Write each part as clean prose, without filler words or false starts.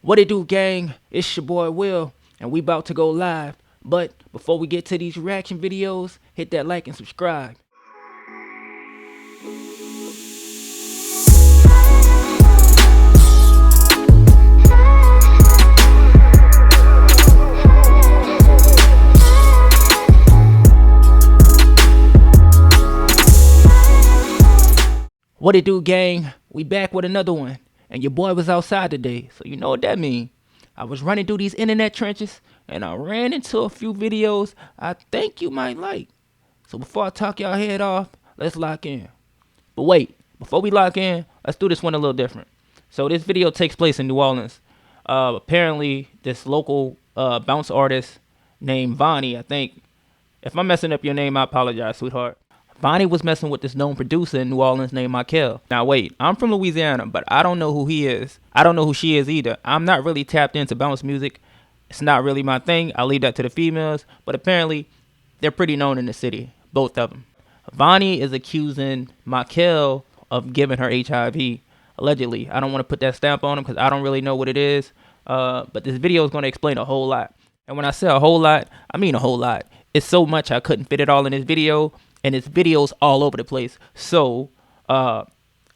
What it do, gang? It's your boy Will, and we about to go live. But before we get to these reaction videos, hit that like and subscribe. What it do, gang? We back with another one. And your boy was outside today, so you know what that mean. I was running through these internet trenches, and I ran into a few videos I think you might like. So before I talk y'all head off, let's lock in. But wait, before we lock in, let's do this one a little different. So this video takes place in New Orleans. Apparently, this local bounce artist named Vonnie, I think. If I'm messing up your name, I apologize, sweetheart. Vonnie was messing with this known producer in New Orleans named Michael. Now wait, I'm from Louisiana, but I don't know who he is. I don't know who she is either. I'm not really tapped into bounce music. It's not really my thing. I leave that to the females. But apparently, they're pretty known in the city, both of them. Vonnie is accusing Michael of giving her HIV, allegedly. I don't want to put that stamp on him because I don't really know what it is. But this video is going to explain a whole lot. And when I say a whole lot, I mean a whole lot. It's so much I couldn't fit it all in this video. And it's videos all over the place. So, I'm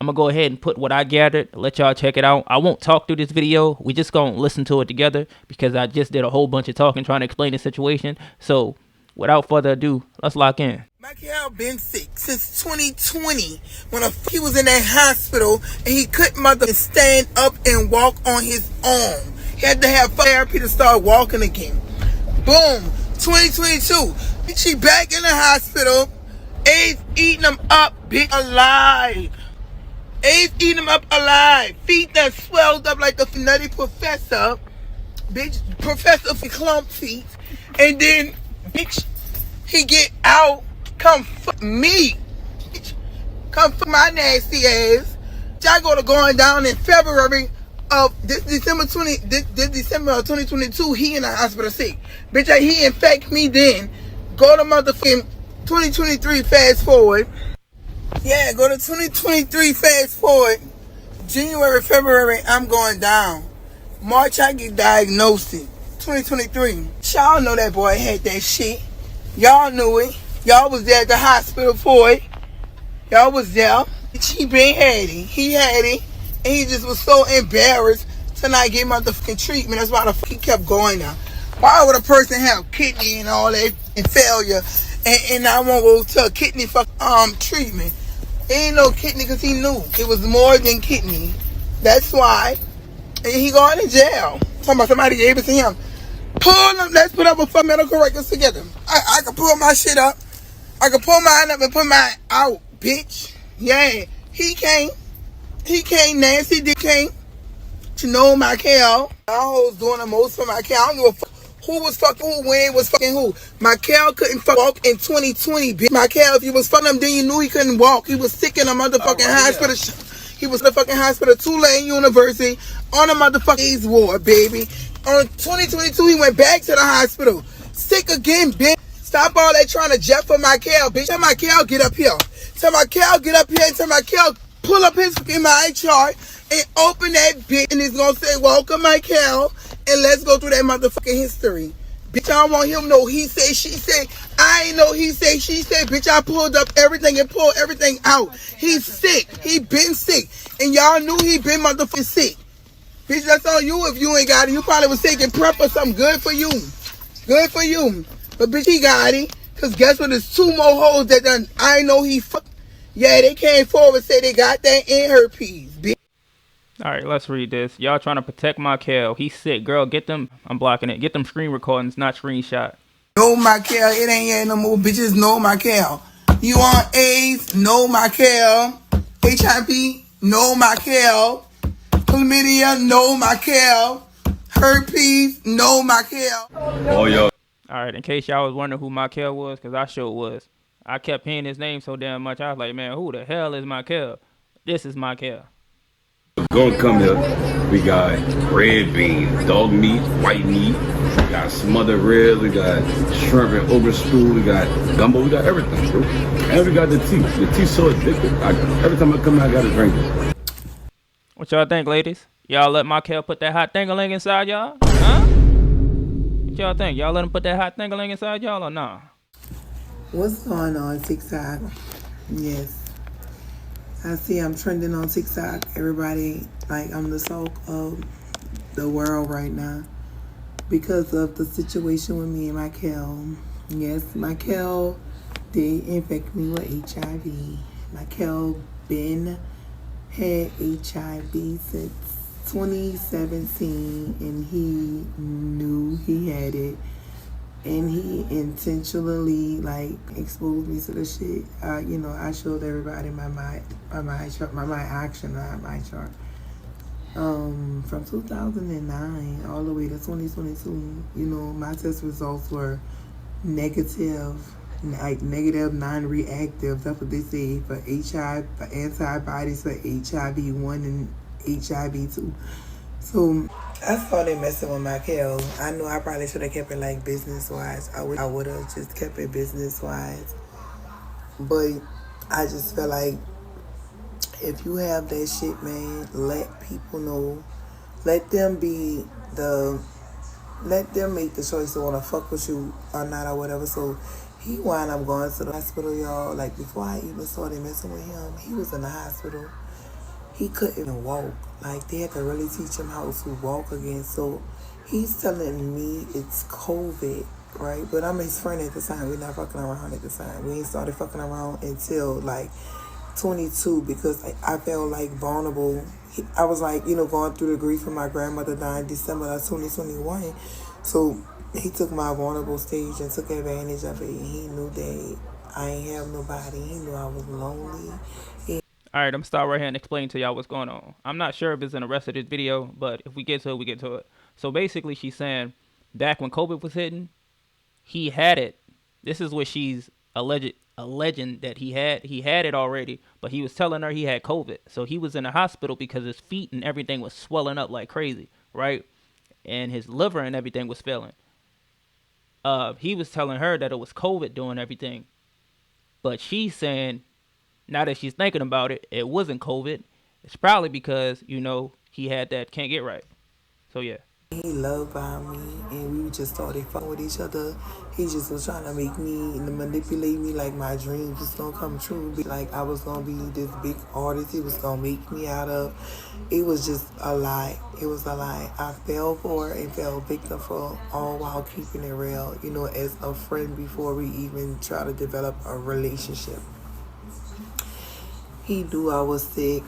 going to go ahead and put what I gathered. Let y'all check it out. I won't talk through this video. We just going to listen to it together. Because I just did a whole bunch of talking trying to explain the situation. So, without further ado, let's lock in. Michael been sick since 2020 when he was in that hospital and he couldn't stand up and walk on his own. He had to have therapy to start walking again. Boom. 2022. She back in the hospital. AIDS eating him up, bitch, alive. AIDS eating him up alive. Feet that swelled up like the nutty professor. Bitch, professor for clump feet. And then, bitch, he get out. Come fuck me. Bitch, come fuck my nasty ass. I go to going down in February of this December of 2022. He in the hospital sick. Bitch, he infect me then. Go to motherfucking 2023, fast forward. Yeah, go to 2023, fast forward. January, February, I'm going down. March, I get diagnosed. 2023. Y'all know that boy had that shit. Y'all knew it. Y'all was there at the hospital for it. Y'all was there. He been had it. He had it. And he just was so embarrassed to not get motherfucking treatment. That's why the fuck he kept going now. Why would a person have kidney and all that and failure and I won't go to a kidney treatment? It ain't no kidney because he knew it was more than kidney. That's why. And he going to jail. Talking about somebody gave it to him. Pull them. Let's put up a medical records together. I can pull my shit up. I can pull mine up and put mine out, bitch. Yeah. He can't. Nancy D can't. To know my Cal. Y'all hoes doing the most for my Cal. I don't give a fuck who was fucking who, when was fucking who. My Cal couldn't fuck walk in 2020, bitch. My Cal, if you was fucking him, then you knew he couldn't walk. He was sick in a motherfucking hospital. He was in the fucking hospital, Tulane University, on a motherfucking AIDS ward, baby. On 2022, he went back to the hospital. Sick again, bitch. Stop all that trying to jet for my Cal, bitch. Tell my Cal, get up here. Tell my Cal, get up here. And tell my Cal, pull up his fucking my chart and open that bitch. And it's gonna say, welcome, my Cal. And let's go through that motherfucking history. Bitch, I don't want him to know he say, she say. I ain't know he say, she say. Bitch, I pulled up everything and pulled everything out. He's sick. He been sick. And y'all knew he been motherfucking sick. Bitch, that's on you if you ain't got it. You probably was taking prep or something. Good for you. Good for you. But bitch, he got it. Because guess what? There's two more hoes that done. I know he fuck. Yeah, they came forward and said they got that and herpes, bitch. All right, let's read this. Y'all trying to protect Michael. He's sick. Girl, get them. I'm blocking it. Get them screen recordings, not screenshot. No, Michael. It ain't yet no more bitches. No, Michael. You on AIDS? No, Michael. HIV? No, Michael. Chlamydia? No, Michael. Herpes? No, Michael. Oh, yo. All right, in case y'all was wondering who Michael was, because I sure was. I kept hearing his name so damn much. I was like, man, who the hell is Michael? This is Michael. Gonna come here. We got red beans, dog meat, white meat. We got smothered ribs. We got shrimp and ogre stew. We got gumbo. We got everything, bro. And we got the tea. The tea's so addictive. Every time I come here, I gotta drink it. What y'all think, ladies? Y'all let Michael put that hot thingaling inside y'all? Huh? What y'all think? Y'all let him put that hot thingaling inside y'all or nah? What's going on TikTok? Yes, I see I'm trending on TikTok. Everybody, like, I'm the talk of the world right now because of the situation with me and Michael. Yes, Michael did infect me with HIV. Michael been had HIV since 2017 and he knew he had it and he intentionally like exposed me to the shit. I showed everybody my chart, my action, not my chart. From 2009 all the way to 2022, my test results were negative, like negative, non-reactive. That's what they say for HIV, for antibodies for HIV-1 and HIV-2. So I started messing with my Kel. I knew I probably should have kept it like business wise. I would have just kept it business wise. But I just felt like if you have that shit, man, let people know. Let them be the let them make the choice to want to fuck with you or not or whatever. So he wound up going to the hospital, y'all. Like before I even started messing with him, he was in the hospital. He couldn't even walk. Like they had to really teach him how to walk again. So he's telling me it's COVID, right? But I'm his friend at the time. We're not fucking around at the time. We ain't started fucking around until like 22 because I felt like vulnerable. I was like, going through the grief of my grandmother dying December of 2021. So he took my vulnerable stage and took advantage of it. And he knew that I ain't have nobody. He knew I was lonely. All right, I'm gonna stop right here and explain to y'all what's going on. I'm not sure if it's in the rest of this video, but if we get to it, we get to it. So basically, she's saying back when COVID was hitting, he had it. This is what she's alleging that he had. He had it already, but he was telling her he had COVID. So he was in the hospital because his feet and everything was swelling up like crazy, right? And his liver and everything was failing. He was telling her that it was COVID doing everything, but she's saying now that she's thinking about it, it wasn't COVID. It's probably because he had that can't get right. So yeah. He loved by me, and we just started fucking with each other. He just was trying to make me and manipulate me like my dreams was gonna come true. Like I was gonna be this big artist. He was gonna make me out of. It was just a lie. It was a lie. I fell for it and fell victim for all while keeping it real. As a friend before we even try to develop a relationship. He knew I was sick.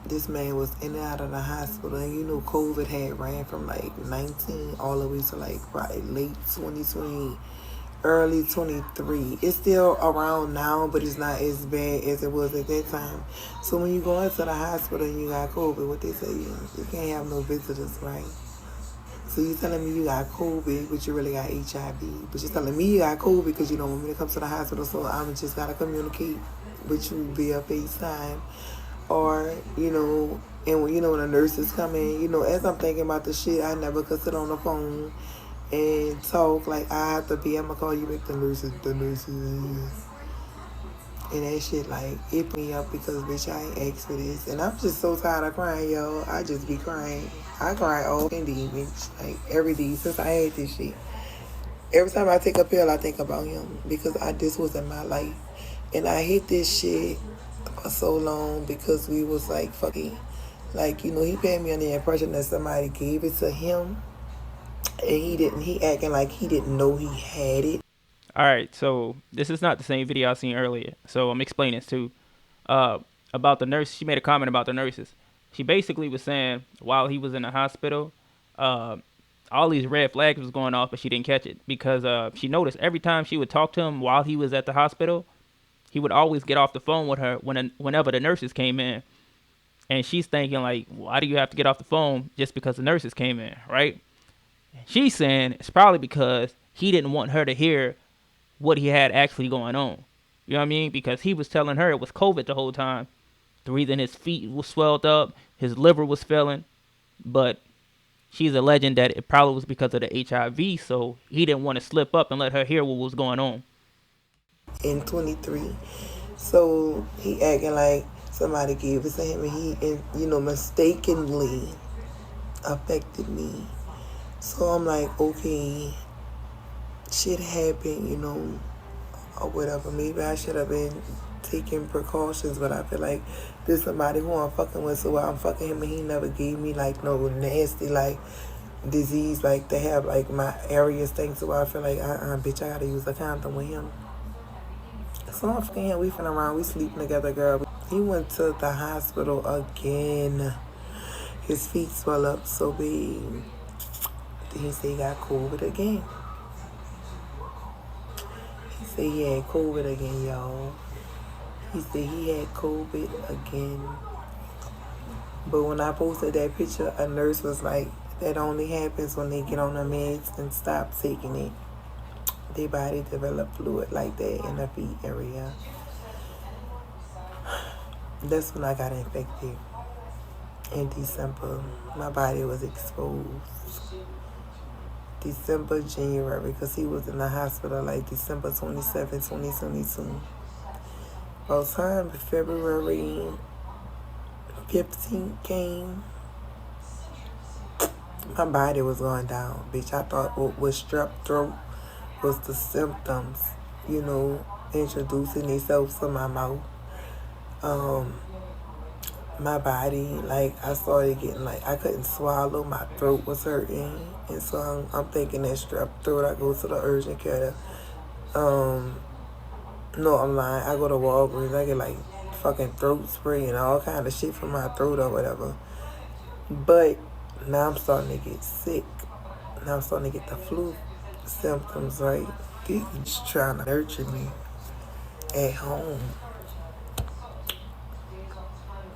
This man was in and out of the hospital, and COVID had ran from like 19 all the way to like probably late 2020, early 23. It's still around now, but it's not as bad as it was at that time. So when you go into the hospital and you got COVID, what they say, you can't have no visitors, right? So you're telling me you got COVID, but you really got HIV. But you're telling me you got COVID because you don't want me to come to the hospital, so I'm just got to communicate with you via FaceTime. Or, and when the nurses come in, as I'm thinking about the shit, I never could sit on the phone and talk. Like, I have to be, I'm going to call you back, the nurses. And that shit, like, it me up because, bitch, I ain't asked for this. And I'm just so tired of crying, y'all. I just be crying. I cry all day, bitch. Like, every day since I had this shit. Every time I take a pill, I think about him because this was in my life. And I hate this shit for so long because we was like fucking, like, he paid me on the impression that somebody gave it to him and he acting like he didn't know he had it. All right, so this is not the same video I seen earlier. So I'm explaining this too. About the nurse, she made a comment about the nurses. She basically was saying while he was in the hospital, all these red flags was going off, but she didn't catch it because she noticed every time she would talk to him while he was at the hospital, he would always get off the phone with her whenever the nurses came in. And she's thinking like, why do you have to get off the phone just because the nurses came in, right? She's saying it's probably because he didn't want her to hear what he had actually going on. You know what I mean? Because he was telling her it was COVID the whole time. The reason his feet was swelled up, his liver was failing. But she's alleging that it probably was because of the HIV, so he didn't want to slip up and let her hear what was going on. In 23. So he acting like, somebody gave it to him, and he, mistakenly affected me. So I'm like, okay, shit happened, or whatever. Maybe I should have been taking precautions, but I feel like this somebody who I'm fucking with, so I'm fucking him, and he never gave me like no nasty like disease like they have like my areas things. So I feel like bitch, I gotta use a condom with him. So I'm fucking him. We finna around. We sleeping together, girl. He went to the hospital again. His feet swell up so big. Then he said he got COVID again. He said he had COVID again, y'all. He said he had COVID again. But when I posted that picture, a nurse was like, that only happens when they get on the meds and stop taking it. Their body develop fluid like that in the feet area. That's when I got infected. In December, my body was exposed. December, January, because he was in the hospital like December 27, 2022. By the time February 15th came, my body was going down. Bitch, I thought what was strep throat was the symptoms, introducing themselves to my mouth. My body, like, I started getting, like, I couldn't swallow. My throat was hurting. And so I'm thinking that strep throat. I go to the urgent care. No, I'm lying. I go to Walgreens. I get, like, fucking throat spray and all kind of shit for my throat or whatever. But now I'm starting to get sick. Now I'm starting to get the flu symptoms, right? They're just trying to nurture me at home.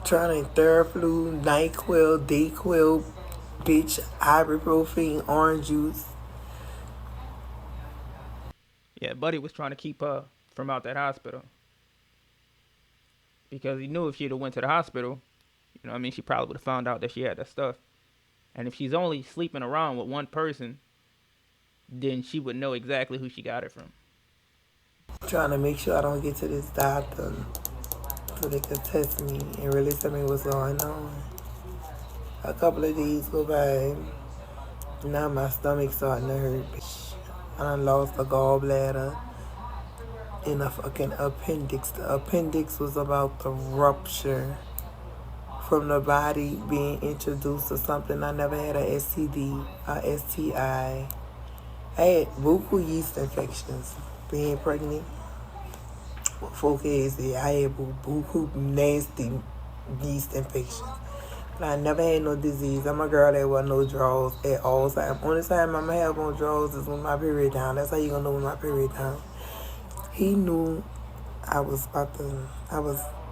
Trying to Theraflu, NyQuil, Dayquil, bitch, ibuprofen, orange juice. Yeah, Buddy was trying to keep her from out that hospital because he knew if she'd have went to the hospital, she probably would have found out that she had that stuff. And if she's only sleeping around with one person, then she would know exactly who she got it from. Trying to make sure I don't get to this doctor so they could test me and really tell me what's going on. A couple of days go by, now my stomach's starting to hurt. I done lost a gallbladder and a fucking appendix. The appendix was about to rupture from the body being introduced to something. I never had a STD, a STI. I had buccal yeast infections being pregnant. 4 kids, I had buccal nasty yeast infections. But I never had no disease. I'm a girl that wasn't no draws at all time. Only time I'ma have on draws is when my period down. That's how you gonna know when my period down. He knew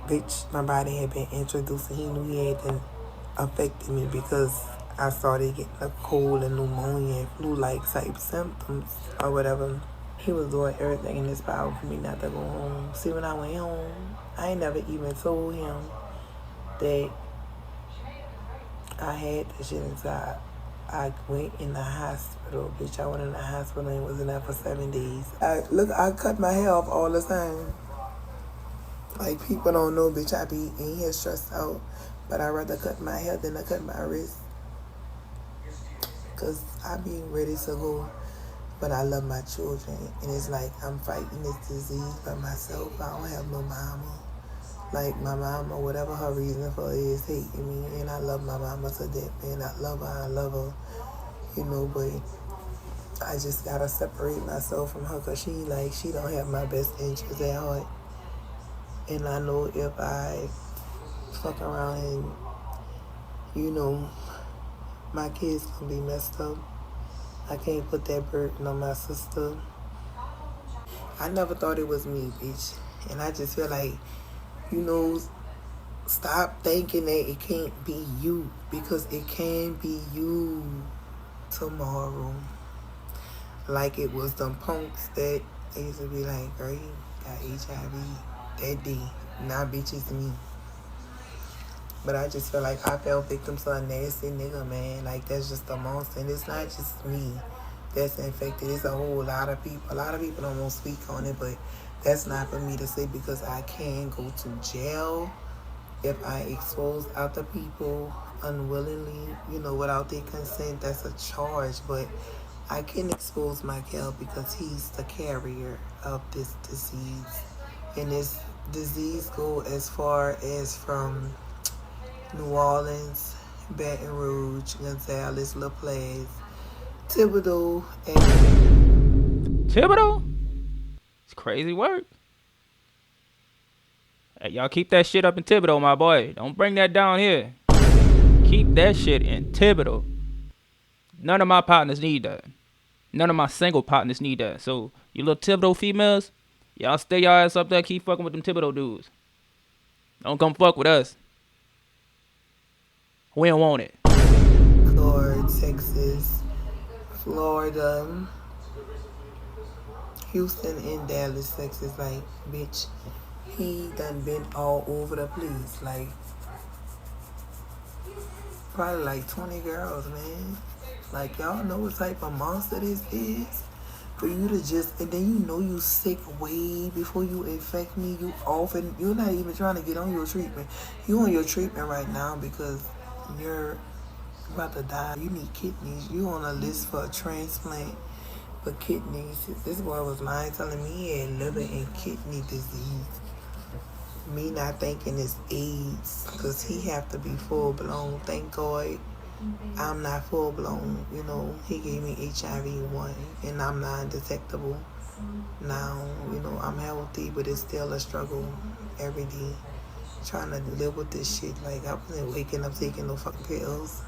bitch, my body had been introduced, and he knew he had been affecting me because I started getting a cold and pneumonia and flu-like type symptoms or whatever. He was doing everything in his power for me not to go home. See, when I went home, I ain't never even told him that I had the shit inside. I went in the hospital, bitch. I went in the hospital and was in there for 7 days. I cut my hair off all the time. Like, people don't know, bitch, I be in here stressed out. But I'd rather cut my hair than I cut my wrist. Because I be ready to go. But I love my children. And it's like I'm fighting this disease by myself. I don't have no mama. Like, my mama, whatever her reason for it is, hating me. And I love my mama to death, man. I love her. But I just gotta separate myself from her because she don't have my best interests at heart. And I know if I fuck around and, my kids gonna be messed up. I can't put that burden on my sister. I never thought it was me, bitch. And I just feel like, stop thinking that it can't be you, because it can be you tomorrow. Like it was them punks that they used to be like, girl, you got HIV that day. Nah, bitch, it's me. But I just feel like I fell victim to a nasty nigga, man. Like, that's just a monster. And it's not just me that's infected. It's a whole lot of people. A lot of people don't want to speak on it, but that's not for me to say because I can go to jail If I expose other people unwillingly, without their consent, that's a charge. But I can expose Michael because he's the carrier of this disease. And this disease go as far as from New Orleans, Baton Rouge, Gonzales, La Place, Thibodeau, and Thibodeau? It's crazy work. Hey, y'all keep that shit up in Thibodeau, my boy. Don't bring that down here. Keep that shit in Thibodeau. None of my partners need that. None of my single partners need that. So, you little Thibodeau females, y'all stay y'all ass up there, keep fucking with them Thibodeau dudes. Don't come fuck with us. We don't want it. Florida, Texas, Florida, Houston, and Dallas, Texas. Like, bitch, he done been all over the place. Like, probably like 20 girls, man. Like, y'all know what type of monster this is? For you to just, and then you sick way before you infect me. You often, you're not even trying to get on your treatment. You on your treatment right now because you're about to die. You need kidneys. You on a list for a transplant for kidneys. This boy was lying, telling me he had liver and kidney disease. Me not thinking it's AIDS because he have to be full blown. Thank God I'm not full blown. He gave me HIV 1 and I'm non-detectable. Now, I'm healthy, but it's still a struggle every day. Trying to live with this shit. Like, I wasn't waking up taking no fucking pills.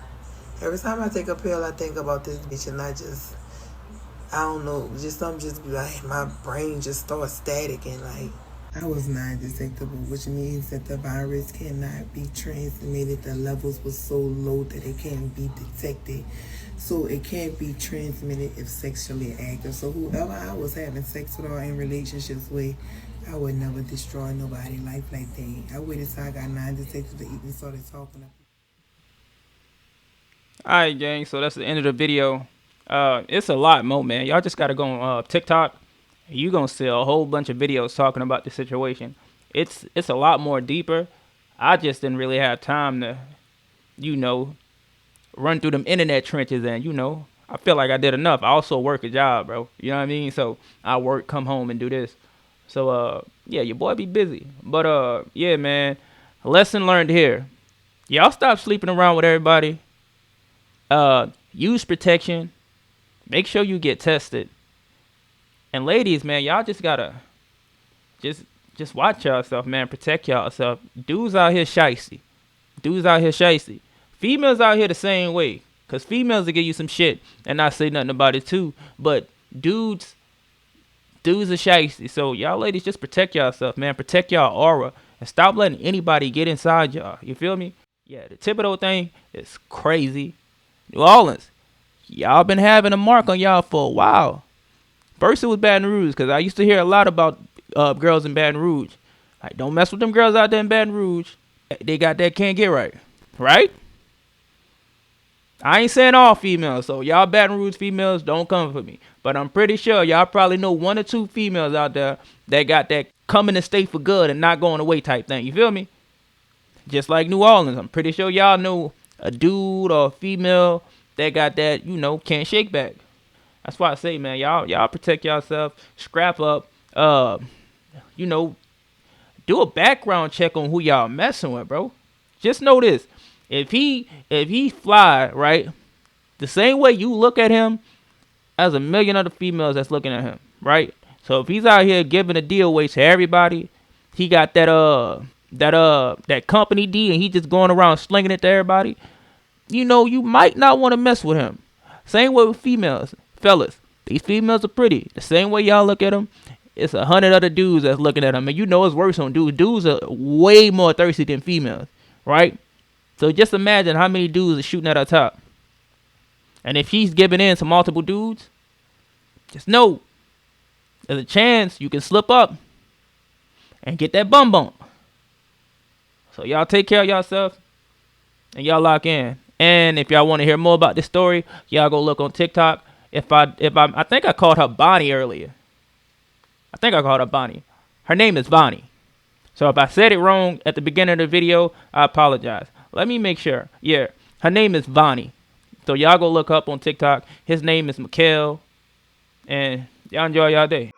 Every time I take a pill, I think about this bitch and I don't know, something just be like, my brain just starts static and like, I was non-detectable, which means that the virus cannot be transmitted. The levels were so low that it can't be detected. So it can't be transmitted if sexually active. So whoever I was having sex with or in relationships with, I would never destroy nobody's life like that. I waited till I got non-detectable to even started talking. Alright, gang, so that's the end of the video. It's a lot more, man. Y'all just gotta go on TikTok. You gonna see a whole bunch of videos talking about the situation. It's a lot more deeper. I just didn't really have time to, run through them internet trenches and, I feel like I did enough. I also work a job, bro. You know what I mean? So I work, come home and do this. So yeah, your boy be busy. But yeah, man. Lesson learned here. Y'all stop sleeping around with everybody. Use protection. Make sure you get tested. And ladies, man, y'all just gotta just watch yourself, man. Protect yourself. Dudes out here shicey. Females out here the same way. Cause females will give you some shit and not say nothing about it too. But dudes are shicey. So y'all ladies just protect yourself, man. Protect y'all aura. And stop letting anybody get inside y'all. You feel me? Yeah, the Thibodeau thing is crazy. New Orleans, y'all been having a mark on y'all for a while. First it was Baton Rouge, because I used to hear a lot about girls in Baton Rouge. Like, don't mess with them girls out there in Baton Rouge. They got that can't get right. Right? I ain't saying all females, so y'all Baton Rouge females, don't come for me. But I'm pretty sure y'all probably know 1 or 2 females out there that got that coming to stay for good and not going away type thing. You feel me? Just like New Orleans, I'm pretty sure y'all know a dude or a female that got that, can't shake back. That's why I say, man, y'all protect yourself, scrap up, do a background check on who y'all messing with, bro. Just know this. If he fly, right, the same way you look at him as a million other females that's looking at him, right? So if he's out here giving a deal away to everybody, he got that company D and he just going around slinging it to everybody, you might not want to mess with him. Same way with females. Fellas, these females are pretty. The same way y'all look at them, it's 100 other dudes that's looking at them. And it's worse on dudes. Dudes are way more thirsty than females, right? So just imagine how many dudes are shooting at our top. And if he's giving in to multiple dudes, just know there's a chance you can slip up and get that bum bump. So y'all take care of yourself and y'all lock in. And if y'all want to hear more about this story, y'all go look on TikTok. I think I called her Bonnie earlier. Her name is Bonnie. So if I said it wrong at the beginning of the video, I apologize. Let me make sure. Yeah, her name is Vonnie. So y'all go look up on TikTok. His name is Mikhail. And y'all enjoy y'all day.